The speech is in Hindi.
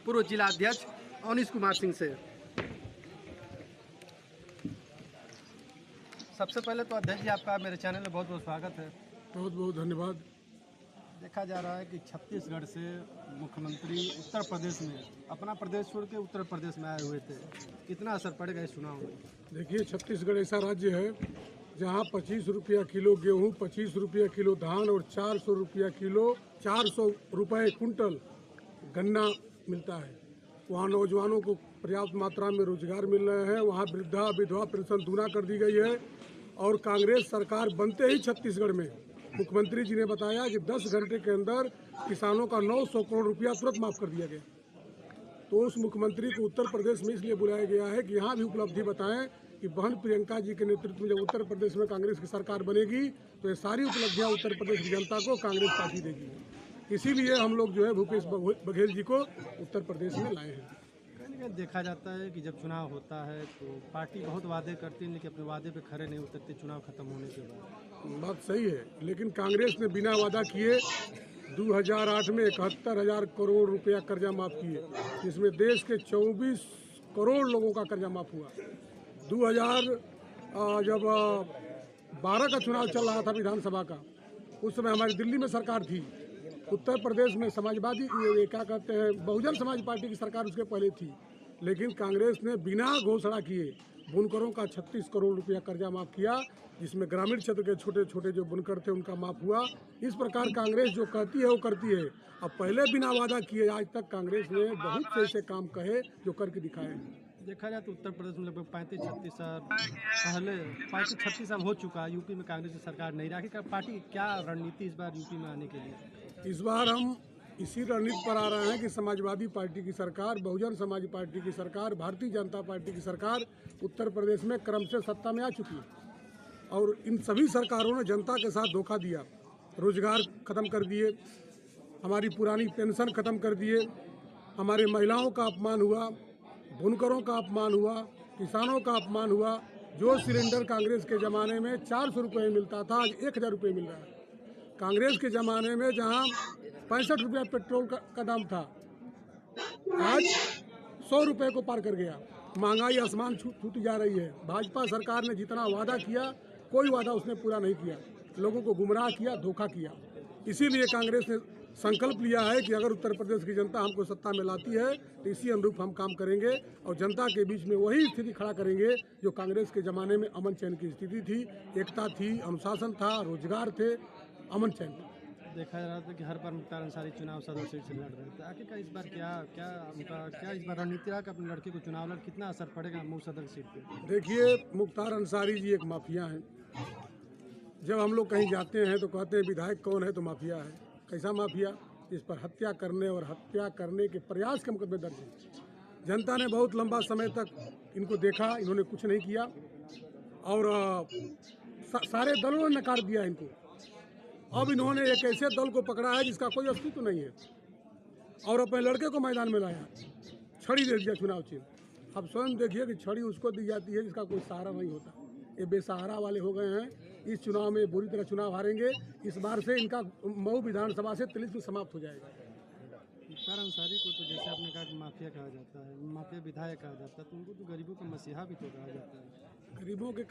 पूर्व जिला अध्यक्ष अवनीश कुमार सिंह से। सबसे पहले तो अध्यक्ष जी आपका मेरे चैनल में बहुत बहुत स्वागत है। बहुत बहुत धन्यवाद। देखा जा रहा है कि छत्तीसगढ़ से मुख्यमंत्री उत्तर प्रदेश में अपना प्रदेश छोड़ के उत्तर प्रदेश में आए हुए थे, कितना असर पड़ेगा इस चुनाव में? देखिए, छत्तीसगढ़ ऐसा राज्य है जहां 25 रुपया किलो गेहूं, 25 रुपया किलो धान और 400 रुपया किलो 400 रुपये कुंटल गन्ना मिलता है। वहाँ नौजवानों को पर्याप्त मात्रा में रोजगार मिल रहे हैं। वहाँ वृद्धा विधवा पेंशन दूना कर दी गई है। और कांग्रेस सरकार बनते ही छत्तीसगढ़ में मुख्यमंत्री जी ने बताया कि 10 घंटे के अंदर किसानों का 900 करोड़ रुपया तुरंत माफ कर दिया गया। तो उस मुख्यमंत्री को उत्तर प्रदेश में इसलिए बुलाया गया है कि यहाँ भी उपलब्धि बताएं कि बहन प्रियंका जी के नेतृत्व में जब उत्तर प्रदेश में कांग्रेस की सरकार बनेगी तो ये सारी उपलब्धियाँ उत्तर प्रदेश की जनता को कांग्रेस पार्टी देगी। इसीलिए हम लोग जो है भूपेश बघेल जी को उत्तर प्रदेश में लाए हैं। देखा जाता है कि जब चुनाव होता है तो पार्टी बहुत वादे करती है, लेकिन अपने वादे पे खड़े नहीं उतरते चुनाव खत्म होने के बाद। बात सही है, लेकिन कांग्रेस ने बिना वादा किए 2008 में 71,000 करोड़ रुपया कर्जा माफ किए, जिसमें देश के 24 करोड़ लोगों का कर्जा माफ हुआ। 2012 का चुनाव चल रहा था विधानसभा का, उस समय हमारी दिल्ली में सरकार थी। उत्तर प्रदेश में समाजवादी क्या कहते हैं बहुजन समाज पार्टी की सरकार उसके पहले थी, लेकिन कांग्रेस ने बिना घोषणा किए बुनकरों का 36 करोड़ रुपया कर्जा माफ किया, जिसमें ग्रामीण क्षेत्र के छोटे छोटे जो बुनकर थे उनका माफ हुआ। इस प्रकार कांग्रेस जो कहती है वो करती है। अब पहले बिना वादा किए आज तक कांग्रेस ने बहुत से ऐसे काम कहे जो करके दिखाए। देखा जाए तो उत्तर प्रदेश में लगभग 35-36 साल पहले 35-36 साल हो चुका है यूपी में कांग्रेस की सरकार नहीं रही। पार्टी क्या रणनीति इस बार यूपी में आने के लिए? इस बार हम इसी रणनीति पर आ रहे हैं कि समाजवादी पार्टी की सरकार, बहुजन समाज पार्टी की सरकार, भारतीय जनता पार्टी की सरकार उत्तर प्रदेश में क्रम से सत्ता में आ चुकी है। और इन सभी सरकारों ने जनता के साथ धोखा दिया, रोजगार खत्म कर दिए, हमारी पुरानी पेंशन खत्म कर दिए, हमारे महिलाओं का अपमान हुआ, बुनकरों का अपमान हुआ, किसानों का अपमान हुआ। जो सिलेंडर कांग्रेस के ज़माने में 400 रुपये मिलता था आज 1,000 रुपये मिल रहा है। कांग्रेस के ज़माने में जहां 65 रुपया पेट्रोल का दाम था, आज 100 रुपये को पार कर गया। महंगाई आसमान छूती जा रही है। भाजपा सरकार ने जितना वादा किया कोई वादा उसने पूरा नहीं किया, लोगों को गुमराह किया, धोखा किया। इसीलिए कांग्रेस ने संकल्प लिया है कि अगर उत्तर प्रदेश की जनता हमको सत्ता में लाती है तो इसी अनुरूप हम काम करेंगे और जनता के बीच में वही स्थिति खड़ा करेंगे जो कांग्रेस के ज़माने में अमन चैन की स्थिति थी, एकता थी, अनुशासन था, रोजगार थे, अमन चैन। देखा जा रहा था कि हर बार मुख्तार अंसारी चुनाव सदर सीट से लड़ रहे थे। आखिरकार इस बार क्या इस बार रणनीति रहा कि अपने लड़के को चुनाव लड़ कितना असर पड़ेगा मऊ सदर सीट पे? देखिए, मुख्तार अंसारी जी एक माफिया हैं। जब हम लोग कहीं जाते हैं तो कहते हैं विधायक कौन है, तो माफिया है। कैसा माफिया? इस पर हत्या करने और हत्या करने के प्रयास के मुकदमे दर्ज है। जनता ने बहुत लंबा समय तक इनको देखा, इन्होंने कुछ नहीं किया और सारे दलों ने नकार दिया इनको। अब इन्होंने एक ऐसे दल को पकड़ा है जिसका कोई अस्तित्व नहीं है और अपने लड़के को मैदान में लाया, छड़ी दे दिया चुनाव चिन्ह। अब स्वयं देखिए कि छड़ी उसको दी जाती है जिसका कोई सहारा नहीं होता। ये बेसहारा वाले हो गए हैं। इस चुनाव में बुरी तरह चुनाव हारेंगे। इस बार से इनका मऊ विधानसभा से तिलिस्म समाप्त हो जाएगा। मुख्तार अंसारी को तो जैसे आपने कहा कि माफिया कहा जाता है, माफिया विधायक कहा जाता है, तो उनको तो गरीबों का मसीहा भी तो कहा जाता है। गरीबों के